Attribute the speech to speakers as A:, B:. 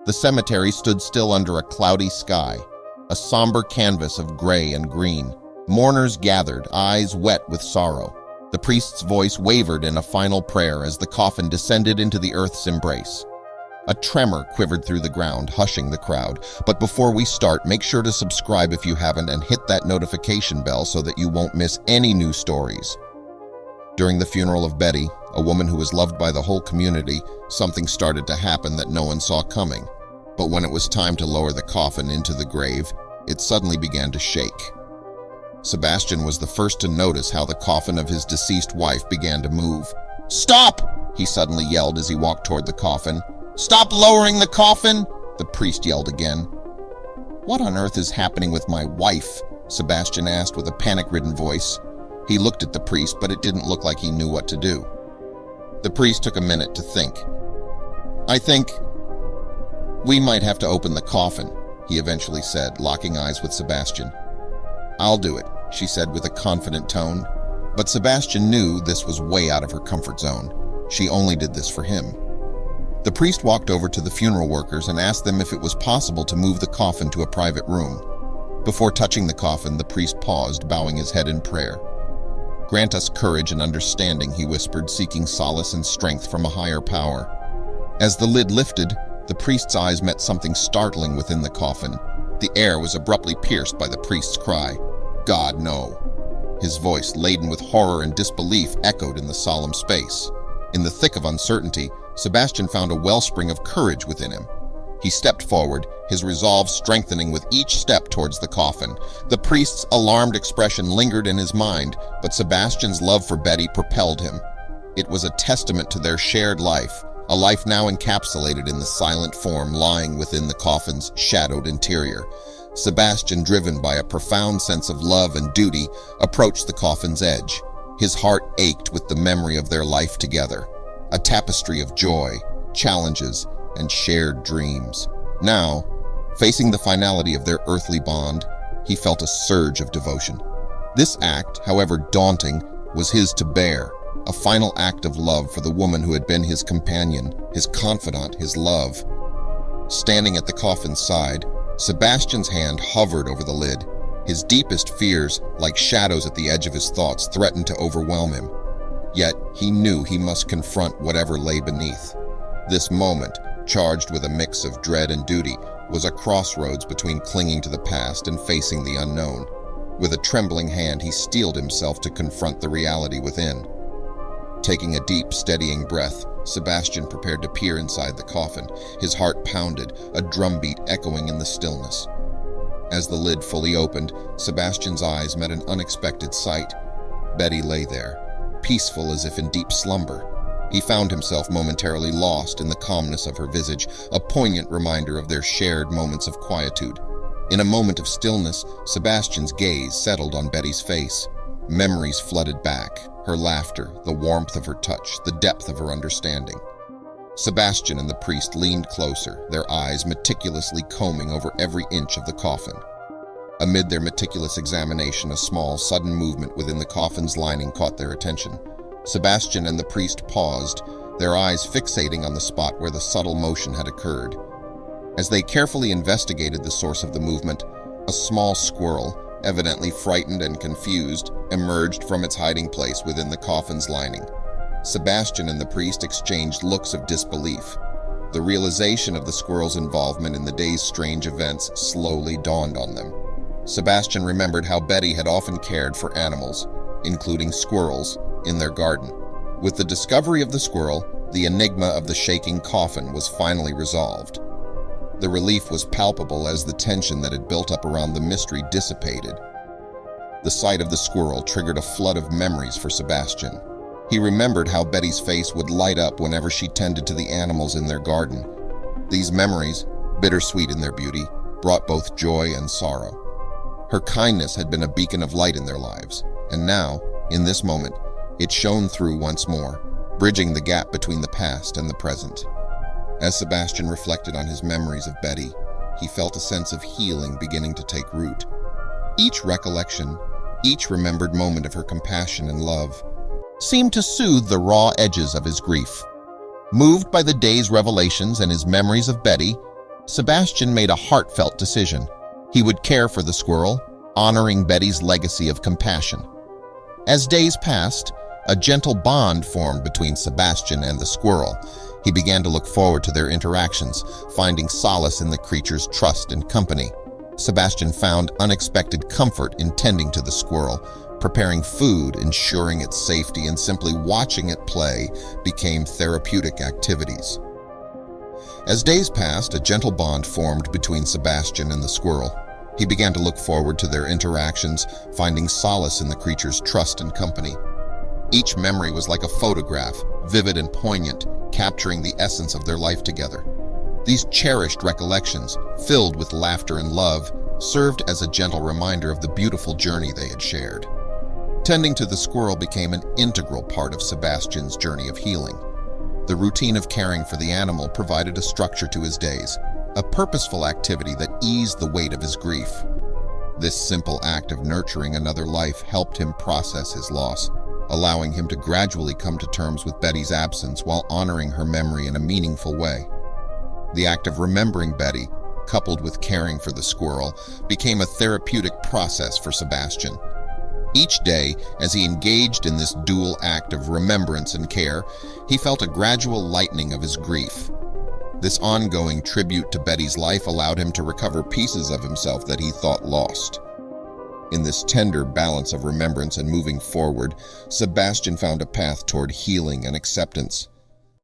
A: The cemetery stood still under a cloudy sky, a somber canvas of gray and green. Mourners gathered, eyes wet with sorrow. The priest's voice wavered in a final prayer as the coffin descended into the earth's embrace. A tremor quivered through the ground, hushing the crowd. But before we start, make sure to subscribe if you haven't and hit that notification bell so that you won't miss any new stories. During the funeral of Betty, a woman who was loved by the whole community, something started to happen that no one saw coming. But when it was time to lower the coffin into the grave, it suddenly began to shake. Sebastian was the first to notice how the coffin of his deceased wife began to move. "Stop!" he suddenly yelled as he walked toward the coffin. "Stop lowering the coffin!" the priest yelled again. "What on earth is happening with my wife?" Sebastian asked with a panic-ridden voice. He looked at the priest, but it didn't look like he knew what to do. The priest took a minute to think. "I think we might have to open the coffin," he eventually said, locking eyes with Sebastian. "I'll do it," she said with a confident tone. But Sebastian knew this was way out of her comfort zone. She only did this for him. The priest walked over to the funeral workers and asked them if it was possible to move the coffin to a private room. Before touching the coffin, the priest paused, bowing his head in prayer. "Grant us courage and understanding," he whispered, seeking solace and strength from a higher power. As the lid lifted, the priest's eyes met something startling within the coffin. The air was abruptly pierced by the priest's cry, "God, no!" His voice, laden with horror and disbelief, echoed in the solemn space. In the thick of uncertainty, Sebastian found a wellspring of courage within him. He stepped forward, his resolve strengthening with each step towards the coffin. The priest's alarmed expression lingered in his mind, but Sebastian's love for Betty propelled him. It was a testament to their shared life, a life now encapsulated in the silent form lying within the coffin's shadowed interior. Sebastian, driven by a profound sense of love and duty, approached the coffin's edge. His heart ached with the memory of their life together, a tapestry of joy, challenges, and shared dreams. Now, facing the finality of their earthly bond, he felt a surge of devotion. This act, however daunting, was his to bear, a final act of love for the woman who had been his companion, his confidant, his love. Standing at the coffin's side, Sebastian's hand hovered over the lid. His deepest fears, like shadows at the edge of his thoughts, threatened to overwhelm him. Yet he knew he must confront whatever lay beneath. This moment, charged with a mix of dread and duty, was a crossroads between clinging to the past and facing the unknown. With a trembling hand, he steeled himself to confront the reality within. Taking a deep, steadying breath, Sebastian prepared to peer inside the coffin. His heart pounded, a drumbeat echoing in the stillness. As the lid fully opened, Sebastian's eyes met an unexpected sight. Betty lay there, peaceful as if in deep slumber. He found himself momentarily lost in the calmness of her visage, a poignant reminder of their shared moments of quietude. In a moment of stillness, Sebastian's gaze settled on Betty's face. Memories flooded back, her laughter, the warmth of her touch, the depth of her understanding. Sebastian and the priest leaned closer, their eyes meticulously combing over every inch of the coffin. Amid their meticulous examination, a small, sudden movement within the coffin's lining caught their attention. Sebastian and the priest paused, their eyes fixating on the spot where the subtle motion had occurred. As they carefully investigated the source of the movement, a small squirrel, evidently frightened and confused, emerged from its hiding place within the coffin's lining. Sebastian and the priest exchanged looks of disbelief. The realization of the squirrel's involvement in the day's strange events slowly dawned on them. Sebastian remembered how Betty had often cared for animals, including squirrels, in their garden. With the discovery of the squirrel, the enigma of the shaking coffin was finally resolved. The relief was palpable as the tension that had built up around the mystery dissipated. The sight of the squirrel triggered a flood of memories for Sebastian. He remembered how Betty's face would light up whenever she tended to the animals in their garden. These memories, bittersweet in their beauty, brought both joy and sorrow. Her kindness had been a beacon of light in their lives, and now, in this moment, it shone through once more, bridging the gap between the past and the present. As Sebastian reflected on his memories of Betty, he felt a sense of healing beginning to take root. Each recollection, each remembered moment of her compassion and love, seemed to soothe the raw edges of his grief. Moved by the day's revelations and his memories of Betty, Sebastian made a heartfelt decision. He would care for the squirrel, honoring Betty's legacy of compassion. As days passed, a gentle bond formed between Sebastian and the squirrel. He began to look forward to their interactions, finding solace in the creature's trust and company. Sebastian found unexpected comfort in tending to the squirrel, preparing food, ensuring its safety, and simply watching it play became therapeutic activities. As days passed, a gentle bond formed between Sebastian and the squirrel. He began to look forward to their interactions, finding solace in the creature's trust and company. Each memory was like a photograph, vivid and poignant, capturing the essence of their life together. These cherished recollections, filled with laughter and love, served as a gentle reminder of the beautiful journey they had shared. Tending to the squirrel became an integral part of Sebastian's journey of healing. The routine of caring for the animal provided a structure to his days, a purposeful activity that eased the weight of his grief. This simple act of nurturing another life helped him process his loss, allowing him to gradually come to terms with Betty's absence while honoring her memory in a meaningful way. The act of remembering Betty, coupled with caring for the squirrel, became a therapeutic process for Sebastian. Each day, as he engaged in this dual act of remembrance and care, he felt a gradual lightening of his grief. This ongoing tribute to Betty's life allowed him to recover pieces of himself that he thought lost. In this tender balance of remembrance and moving forward, Sebastian found a path toward healing and acceptance.